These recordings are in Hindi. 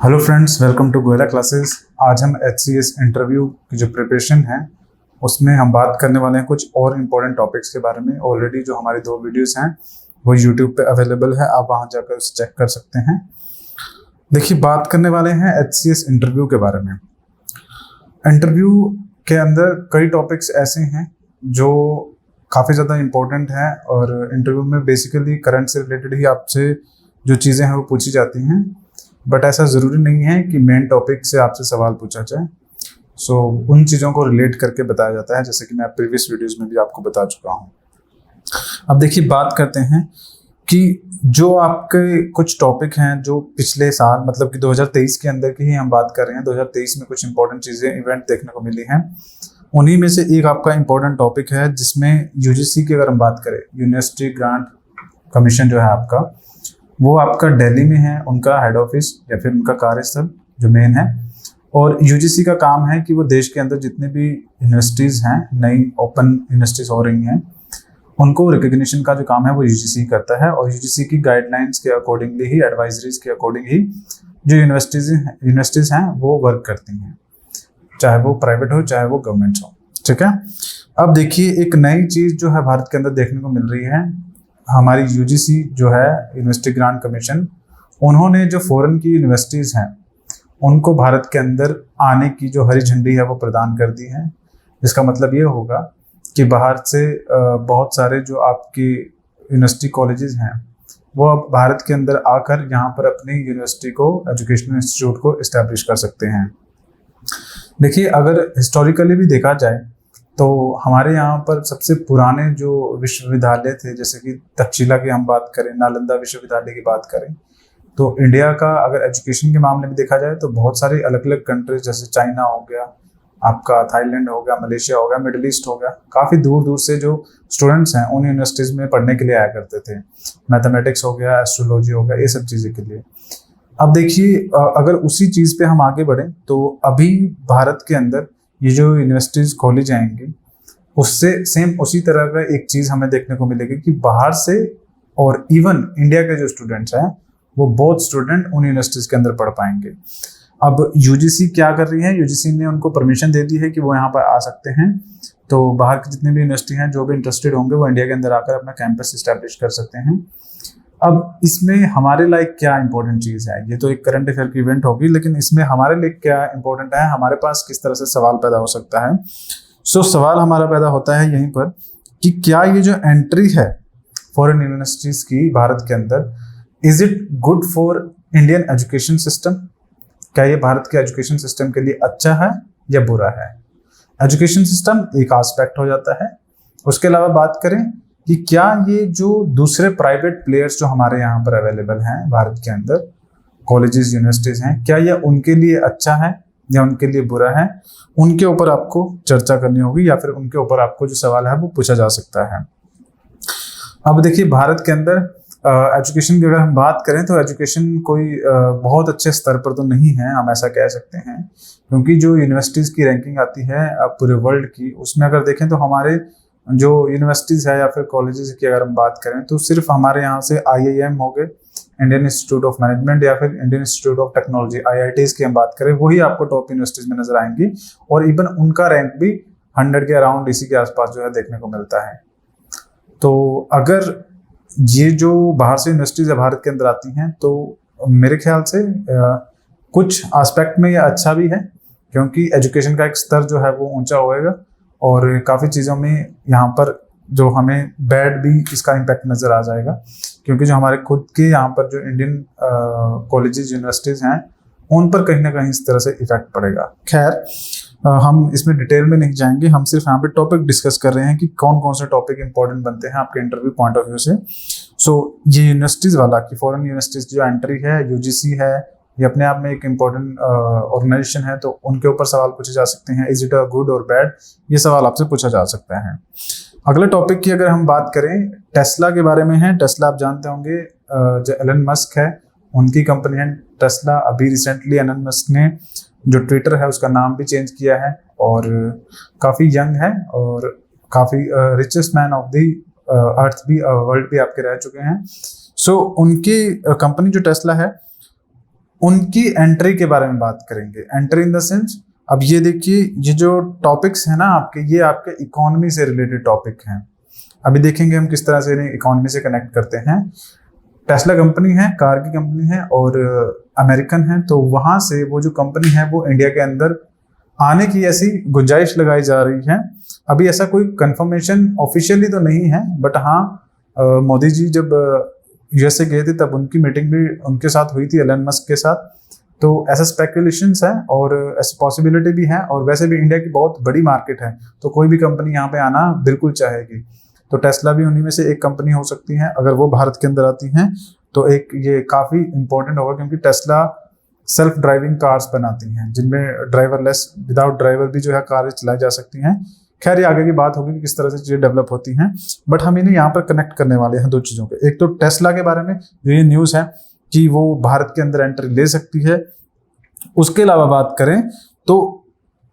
Hello friends, welcome to Goyla classes. आज हम HCS इंटरव्यू की जो प्रिपरेशन है उसमें हम बात करने वाले हैं कुछ और इम्पोर्टेंट टॉपिक्स के बारे में। ऑलरेडी जो हमारी 2 वीडियोस हैं वो यूट्यूब पे अवेलेबल है, आप वहां जाकर उसे चेक कर सकते हैं। देखिए, बात करने वाले हैं HCS इंटरव्यू के बारे में। इंटरव्यू के अंदर कई टॉपिक्स ऐसे हैं जो काफ़ी ज़्यादा इम्पोर्टेंट हैं और इंटरव्यू में बेसिकली करंट से रिलेटेड ही आपसे जो चीज़ें हैं वो पूछी जाती हैं। बट ऐसा ज़रूरी नहीं है कि मेन टॉपिक से आपसे सवाल पूछा जाए। उन चीज़ों को रिलेट करके बताया जाता है, जैसे कि मैं प्रीवियस वीडियोज़ में भी आपको बता चुका हूँ। अब देखिए, बात करते हैं कि जो आपके कुछ टॉपिक हैं जो पिछले साल मतलब कि 2023 के अंदर की ही हम बात कर रहे हैं। 2023 में कुछ इंपॉर्टेंट चीज़ें इवेंट देखने को मिली हैं। उन्हीं में से एक आपका इम्पोर्टेंट टॉपिक है जिसमें UGC की अगर हम बात करें, यूनिवर्सिटी ग्रांट कमीशन जो है आपका, वो आपका दिल्ली में है, उनका हेड ऑफिस या फिर उनका कार्यस्थल जो मेन है। और UGC का काम है कि वो देश के अंदर जितने भी यूनिवर्सिटीज़ हैं, नई ओपन यूनिवर्सिटीज़ हो रही हैं, उनको रिकग्निशन का जो काम है वो UGC करता है। और UGC की गाइडलाइंस के अकॉर्डिंगली ही, एडवाइजरीज के अकॉर्डिंग ही जो यूनिवर्सिटीज़ हैं वो वर्क करती हैं, चाहे वो प्राइवेट हो चाहे वो गवर्नमेंट हो। ठीक है। अब देखिए, एक नई चीज़ जो है भारत के अंदर देखने को मिल रही है। हमारी UGC जो है, यूनिवर्सिटी ग्रांट कमीशन, उन्होंने जो फॉरेन की यूनिवर्सिटीज़ हैं उनको भारत के अंदर आने की जो हरी झंडी है वो प्रदान कर दी है। इसका मतलब ये होगा कि बाहर से बहुत सारे जो आपकी यूनिवर्सिटी कॉलेजेस हैं वो अब भारत के अंदर आकर यहाँ पर अपनी यूनिवर्सिटी को, एजुकेशनल इंस्टीट्यूट को इस्टेब्लिश कर सकते हैं। देखिए, अगर हिस्टोरिकली भी देखा जाए तो हमारे यहाँ पर सबसे पुराने जो विश्वविद्यालय थे, जैसे कि तक्षशिला की हम बात करें, नालंदा विश्वविद्यालय की बात करें, तो इंडिया का अगर एजुकेशन के मामले में देखा जाए तो बहुत सारी अलग अलग कंट्रीज, जैसे चाइना हो गया, आपका थाईलैंड हो गया, मलेशिया हो गया, मिडिल ईस्ट हो गया, काफ़ी दूर दूर से जो स्टूडेंट्स हैं उन यूनिवर्सिटीज़ में पढ़ने के लिए आया करते थे। मैथमेटिक्स हो गया, एस्ट्रोलॉजी हो गया, ये सब चीज़ें के लिए। अब देखिए, अगर उसी चीज़ पे हम आगे बढ़ें तो अभी भारत के अंदर ये जो यूनिवर्सिटीज़ खोली जाएंगी उससे सेम उसी तरह का एक चीज़ हमें देखने को मिलेगी कि बाहर से और इवन इंडिया के जो स्टूडेंट्स हैं वो बहुत स्टूडेंट उन यूनिवर्सिटीज़ के अंदर पढ़ पाएंगे। अब UGC क्या कर रही है, UGC ने उनको परमिशन दे दी है कि वो यहाँ पर आ सकते हैं। तो बाहर की जितनी भी यूनिवर्सिटी हैं, जो भी इंटरेस्टेड होंगे वो इंडिया के अंदर आकर अपना कैंपस इस्टेब्लिश कर सकते हैं। अब इसमें हमारे लिए क्या इंपॉर्टेंट चीज़ है, ये तो एक करंट अफेयर की इवेंट होगी, लेकिन इसमें हमारे लिए क्या इंपॉर्टेंट है, हमारे पास किस तरह से सवाल पैदा हो सकता है। सवाल हमारा पैदा होता है यहीं पर कि क्या ये जो एंट्री है फॉरेन यूनिवर्सिटीज़ की भारत के अंदर, is it good for Indian education system? क्या ये भारत के एजुकेशन सिस्टम के लिए अच्छा है या बुरा है? एजुकेशन सिस्टम एक एस्पेक्ट हो जाता है। उसके अलावा बात करें कि क्या ये जो दूसरे प्राइवेट प्लेयर्स जो हमारे यहाँ पर अवेलेबल हैं भारत के अंदर, कॉलेजेस, यूनिवर्सिटीज़ हैं, क्या ये उनके लिए अच्छा है या उनके लिए बुरा है? उनके ऊपर आपको चर्चा करनी होगी या फिर उनके ऊपर आपको जो सवाल है वो पूछा जा सकता है। अब देखिए, भारत के अंदर एजुकेशन की अगर हम बात करें तो एजुकेशन कोई बहुत अच्छे स्तर पर तो नहीं है, हम ऐसा कह सकते हैं, क्योंकि जो यूनिवर्सिटीज़ की रैंकिंग आती है पूरे वर्ल्ड की, उसमें अगर देखें तो हमारे जो यूनिवर्सिटीज़ है या फिर कॉलेजेस की अगर हम बात करें तो सिर्फ हमारे यहाँ से IIM हो गए, इंडियन इंस्टीट्यूट ऑफ मैनेजमेंट, या फिर Indian institute of technology, IITs की हम बात करें, वही आपको टॉप यूनिवर्सिटीज़ में नजर आएंगी। और इवन उनका रैंक भी 100 के अराउंड, इसी के आसपास जो है देखने को मिलता है। तो अगर ये जो बाहर से यूनिवर्सिटीज़ भारत के अंदर आती हैं तो मेरे ख्याल से कुछ एस्पेक्ट में ये अच्छा भी है, क्योंकि एजुकेशन का एक स्तर जो है वो ऊंचा होएगा और काफ़ी चीज़ों में यहाँ पर जो हमें बैड भी इसका इम्पैक्ट नज़र आ जाएगा, क्योंकि जो हमारे खुद के यहाँ पर जो इंडियन कॉलेजेस, यूनिवर्सिटीज़ हैं, उन पर कहीं ना कहीं इस तरह से इफेक्ट पड़ेगा। खैर, हम इसमें डिटेल में नहीं जाएंगे, हम सिर्फ यहाँ पे टॉपिक डिस्कस कर रहे हैं कि कौन कौन से टॉपिक इंपॉर्टेंट बनते हैं आपके इंटरव्यू पॉइंट ऑफ व्यू से। ये यूनिवर्सिटीज़ वाला कि फॉरेन यूनिवर्सिटीज़ की जो एंट्री है, UGC है, ये अपने आप में एक इम्पॉर्टेंट ऑर्गेनाइजेशन है, तो उनके ऊपर सवाल पूछे जा सकते हैं। इज इट अ गुड और बैड, ये सवाल आपसे पूछा जा सकता है। अगले टॉपिक की अगर हम बात करें, टेस्ला के बारे में है। टेस्ला आप जानते होंगे, जो एलन मस्क है उनकी कंपनी है टेस्ला। अभी रिसेंटली एलन मस्क ने जो ट्विटर है उसका नाम भी चेंज किया है और काफ़ी यंग है और काफ़ी richest man of the earth भी, वर्ल्ड भी आपके रह चुके हैं। उनकी कंपनी जो टेस्ला है उनकी एंट्री के बारे में बात करेंगे। एंट्री इन द सेंस, अब ये देखिए, ये जो टॉपिक्स हैं ना आपके, ये आपके इकोनॉमी से रिलेटेड टॉपिक हैं। अभी देखेंगे हम किस तरह से इन्हें इकोनॉमी से कनेक्ट करते हैं। टेस्ला कंपनी है, कार की कंपनी है और अमेरिकन है, तो वहाँ से वो जो कंपनी है वो इंडिया के अंदर आने की ऐसी गुंजाइश लगाई जा रही है। अभी ऐसा कोई कंफर्मेशन ऑफिशियली तो नहीं है, बट हाँ मोदी जी जब यूएसए गए थे तब उनकी मीटिंग भी उनके साथ हुई थी, एलन मस्क के साथ। तो ऐसा स्पेकुलेशंस है और ऐसी पॉसिबिलिटी भी है, और वैसे भी इंडिया की बहुत बड़ी मार्केट है, तो कोई भी कंपनी यहाँ पे आना बिल्कुल चाहेगी। तो टेस्ला भी उन्हीं में से एक कंपनी हो सकती है। अगर वो भारत के अंदर आती हैं तो एक ये काफ़ी इंपॉर्टेंट होगा, क्योंकि टेस्ला सेल्फ ड्राइविंग कार्स बनाती हैं जिनमें ड्राइवरलेस, विदाउट ड्राइवर भी जो है कार चलाई जा सकती हैं। खैर ये आगे की बात होगी कि किस तरह से चीज़ें डेवलप होती हैं, बट हम इन्हें यहाँ पर कनेक्ट करने वाले हैं दो चीज़ों के। एक तो टेस्ला के बारे में जो ये न्यूज़ है कि वो भारत के अंदर एंट्री ले सकती है। उसके अलावा बात करें तो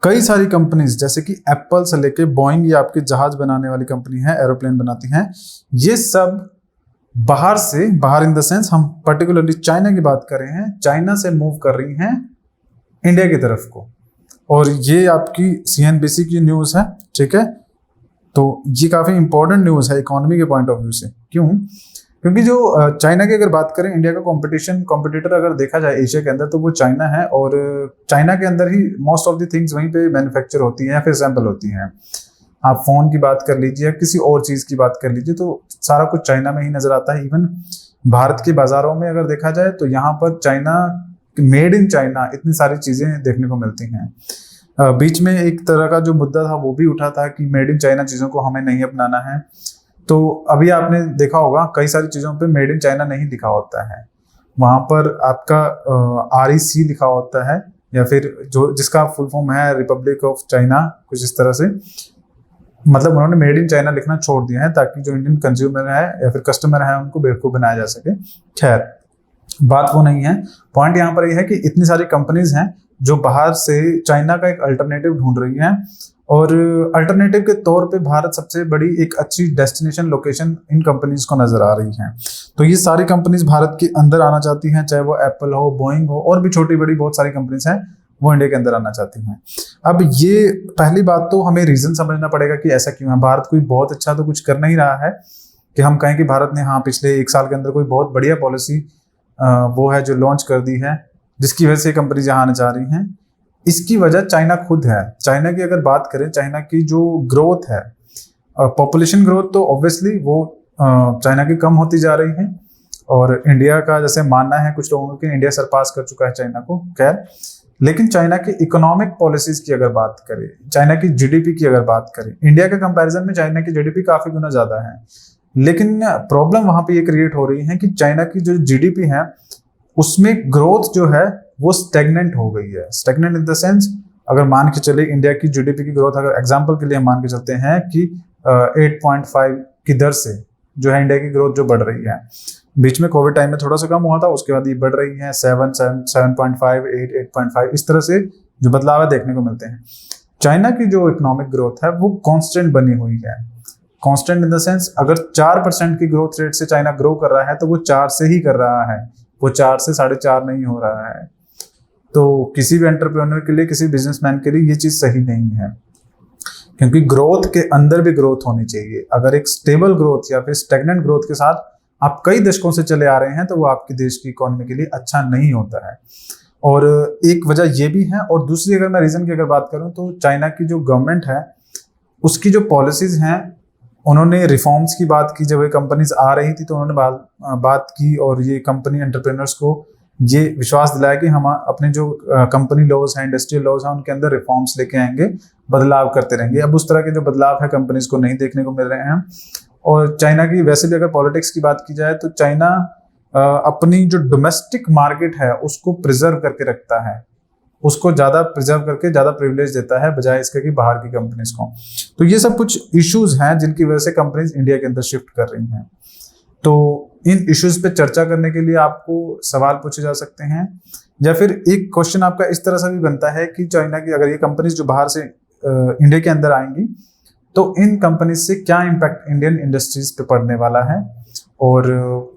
कई सारी कंपनीज जैसे कि एप्पल से लेके बोइंग, ये आपके जहाज बनाने वाली कंपनी है, एरोप्लेन बनाती हैं, ये सब बाहर से, बाहर इन द सेंस हम पर्टिकुलरली चाइना की बात कर रहे हैं, चाइना से मूव कर रही हैं इंडिया की तरफ को। और ये आपकी CNBC की न्यूज़ है, ठीक है। तो ये काफ़ी इंपॉर्टेंट न्यूज़ है इकोनॉमी के पॉइंट ऑफ व्यू से। क्यों? क्योंकि जो चाइना की अगर बात करें, इंडिया का कॉम्पिटिटर अगर देखा जाए एशिया के अंदर, तो वो चाइना है, और चाइना के अंदर ही मोस्ट ऑफ द थिंग्स वहीं पे मैन्युफैक्चर होती हैं या फिर असेंबल होती हैं। आप फ़ोन की बात कर लीजिए या किसी और चीज़ की बात कर लीजिए, तो सारा कुछ चाइना में ही नज़र आता है। इवन भारत के बाज़ारों में अगर देखा जाए तो यहाँ पर चाइना, मेड इन चाइना, इतनी सारी चीज़ें देखने को मिलती हैं। बीच में एक तरह का जो मुद्दा था वो भी उठा था कि मेड इन चाइना चीज़ों को हमें नहीं अपनाना है। तो अभी आपने देखा होगा कई सारी चीज़ों पे मेड इन चाइना नहीं लिखा होता है, वहाँ पर आपका REC लिखा होता है, या फिर जो जिसका फुल फॉर्म है रिपब्लिक ऑफ चाइना, कुछ इस तरह से। मतलब उन्होंने मेड इन चाइना लिखना छोड़ दिया है ताकि जो इंडियन कंज्यूमर है या फिर कस्टमर है उनको बेवकूफ़ बनाया जा सके। खैर बात वो नहीं है, पॉइंट यहाँ पर ये है कि इतनी सारी कंपनीज हैं जो बाहर से चाइना का एक अल्टरनेटिव ढूंढ रही हैं, और अल्टरनेटिव के तौर पे भारत सबसे बड़ी एक अच्छी डेस्टिनेशन लोकेशन इन कंपनीज को नजर आ रही है। तो ये सारी कंपनीज भारत के अंदर आना चाहती हैं, चाहे वो एप्पल हो, बोइंग हो, और भी छोटी बड़ी बहुत सारी कंपनीज हैं वो इंडिया के अंदर आना चाहती हैं। अब ये पहली बात तो हमें रीजन समझना पड़ेगा कि ऐसा क्यों है। भारत कोई बहुत अच्छा तो कुछ कर नहीं रहा है कि हम कहें कि भारत ने हाँ पिछले 1 साल के अंदर कोई बहुत बढ़िया पॉलिसी वो है जो लॉन्च कर दी है जिसकी वजह से कंपनी जहाँ आने जा रही हैं। इसकी वजह चाइना खुद है। चाइना की अगर बात करें, चाइना की जो ग्रोथ है, पॉपुलेशन ग्रोथ, तो ऑब्वियसली वो चाइना की कम होती जा रही है, और इंडिया का जैसे मानना है कुछ लोगों का कि इंडिया सरपास कर चुका है चाइना को। खैर, लेकिन चाइना की इकोनॉमिक पॉलिसीज की अगर बात करें, चाइना की GDP की अगर बात करें, इंडिया के कंपैरिजन में चाइना की GDP काफी गुना ज्यादा है। लेकिन प्रॉब्लम वहां पे ये क्रिएट हो रही है कि चाइना की जो GDP है उसमें ग्रोथ जो है वो स्टेगनेंट हो गई है। स्टेगनेंट इन द सेंस, अगर मान के चले इंडिया की GDP की ग्रोथ, अगर एग्जांपल के लिए हम मान के चलते हैं कि 8.5 की दर से जो है इंडिया की ग्रोथ जो बढ़ रही है, बीच में कोविड टाइम में थोड़ा सा कम हुआ था, उसके बाद ये बढ़ रही है 7.5, 8.5, इस तरह से जो बदलाव देखने को मिलते हैं। चाइना की जो इकोनॉमिक ग्रोथ है वो कांस्टेंट बनी हुई है। कांस्टेंट इन द सेंस, अगर 4% की ग्रोथ रेट से चाइना ग्रो कर रहा है तो वो 4 से ही कर रहा है, वो 4 से 4.5 नहीं हो रहा है। तो किसी भी एंटरप्रेन्योर के लिए, किसी बिजनेसमैन के लिए ये चीज़ सही नहीं है, क्योंकि ग्रोथ के अंदर भी ग्रोथ होनी चाहिए। अगर एक स्टेबल ग्रोथ या फिर स्टेगनेंट ग्रोथ के साथ आप कई दशकों से चले आ रहे हैं तो वो आपके देश की इकोनॉमी के लिए अच्छा नहीं होता है। और एक वजह ये भी है, और दूसरी अगर मैं रीज़न की अगर बात करूं तो चाइना की जो गवर्नमेंट है उसकी जो पॉलिसीज़ हैं, उन्होंने रिफॉर्म्स की बात की। जब ये कंपनीज आ रही थी तो उन्होंने बात की, और ये कंपनी एंटरप्रेन्योर्स को ये विश्वास दिलाया कि हम अपने जो कंपनी लॉज हैं, इंडस्ट्रियल लॉज हैं, उनके अंदर रिफॉर्म्स लेके आएंगे, बदलाव करते रहेंगे। अब उस तरह के जो बदलाव है कंपनीज को नहीं देखने को मिल रहे हैं। और चाइना की वैसे भी अगर पॉलिटिक्स की बात की जाए तो चाइना अपनी जो डोमेस्टिक मार्केट है उसको प्रिजर्व करके रखता है, उसको ज़्यादा प्रिजर्व करके ज़्यादा प्रिविलेज देता है बजाय इसके कि बाहर की कंपनीज को। तो ये सब कुछ इश्यूज हैं जिनकी वजह से कंपनीज इंडिया के अंदर शिफ्ट कर रही हैं। तो इन इश्यूज पे चर्चा करने के लिए आपको सवाल पूछे जा सकते हैं, या फिर एक क्वेश्चन आपका इस तरह से भी बनता है कि चाइना की अगर ये कंपनीज जो बाहर से इंडिया के अंदर आएंगी तो इन कंपनीज से क्या इम्पैक्ट इंडियन इंडस्ट्रीज पे पड़ने वाला है। और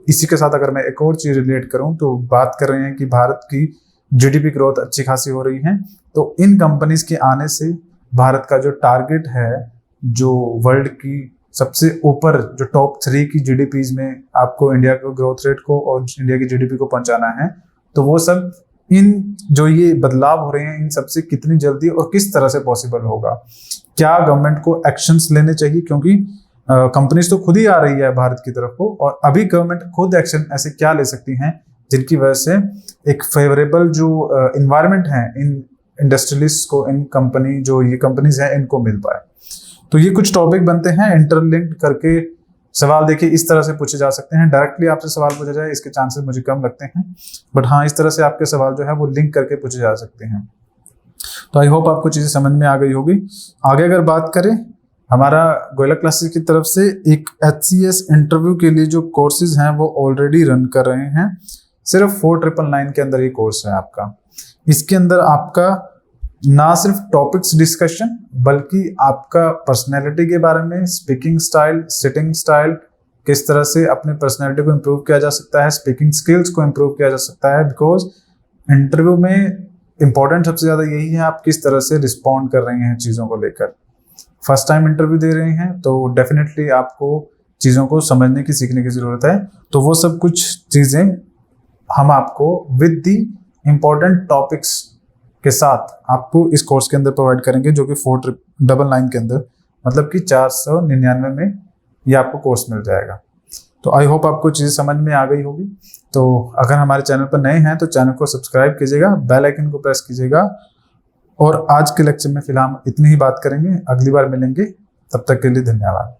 इसी के साथ अगर मैं एक और चीज़ रिलेट करूं तो बात कर रहे हैं कि भारत की जीडीपी ग्रोथ अच्छी खासी हो रही है। तो इन कंपनीज के आने से भारत का जो टारगेट है, जो वर्ल्ड की सबसे ऊपर जो टॉप 3 की जीडीपीज में आपको इंडिया को ग्रोथ रेट को और इंडिया की जीडीपी को पहुंचाना है, तो वो सब इन जो ये बदलाव हो रहे हैं इन सबसे कितनी जल्दी और किस तरह से पॉसिबल होगा, क्या गवर्नमेंट को एक्शंस लेने चाहिए, क्योंकि कंपनीज तो खुद ही आ रही है भारत की तरफ को, और अभी गवर्नमेंट खुद एक्शन ऐसे क्या ले सकती हैं जिनकी वजह से एक फेवरेबल जो इन्वायरमेंट है इन इंडस्ट्रियलिस्ट को, इन कंपनी जो ये कंपनीज हैं इनको मिल पाए। तो ये कुछ टॉपिक बनते हैं इंटरलिंक्ड करके। सवाल देखिए इस तरह से पूछे जा सकते हैं, डायरेक्टली आपसे सवाल पूछा जाए इसके चांसेस मुझे कम लगते हैं, बट हाँ इस तरह से आपके सवाल जो है वो लिंक करके पूछे जा सकते हैं। तो आई होप आपको चीज़ें समझ में आ गई होगी। आगे अगर बात करें, हमारा गोयला क्लासेस की तरफ से एक HCS इंटरव्यू के लिए जो कोर्सेज हैं वो ऑलरेडी रन कर रहे हैं। सिर्फ 4999 के अंदर ये कोर्स है आपका। इसके अंदर आपका ना सिर्फ टॉपिक्स डिस्कशन बल्कि आपका पर्सनैलिटी के बारे में, स्पीकिंग स्टाइल, सिटिंग स्टाइल, किस तरह से अपने पर्सनैलिटी को इम्प्रूव किया जा सकता है, स्पीकिंग स्किल्स को इम्प्रूव किया जा सकता है। बिकॉज इंटरव्यू में इंपॉर्टेंट सबसे ज़्यादा यही है आप किस तरह से रिस्पॉन्ड कर रहे हैं चीज़ों को लेकर। फर्स्ट टाइम इंटरव्यू दे रहे हैं तो डेफिनेटली आपको चीज़ों को समझने की, सीखने की ज़रूरत है। तो वो सब कुछ चीज़ें हम आपको विद दी इम्पॉर्टेंट टॉपिक्स के साथ आपको इस कोर्स के अंदर प्रोवाइड करेंगे, जो कि 4999 के अंदर, मतलब कि 499 में ये आपको कोर्स मिल जाएगा। तो आई होप आपको चीज़ें समझ में आ गई होगी। तो अगर हमारे चैनल पर नए हैं तो चैनल को सब्सक्राइब कीजिएगा, बेल आइकन को प्रेस कीजिएगा। और आज के लेक्चर में फिलहाल इतनी ही बात करेंगे, अगली बार मिलेंगे, तब तक के लिए धन्यवाद।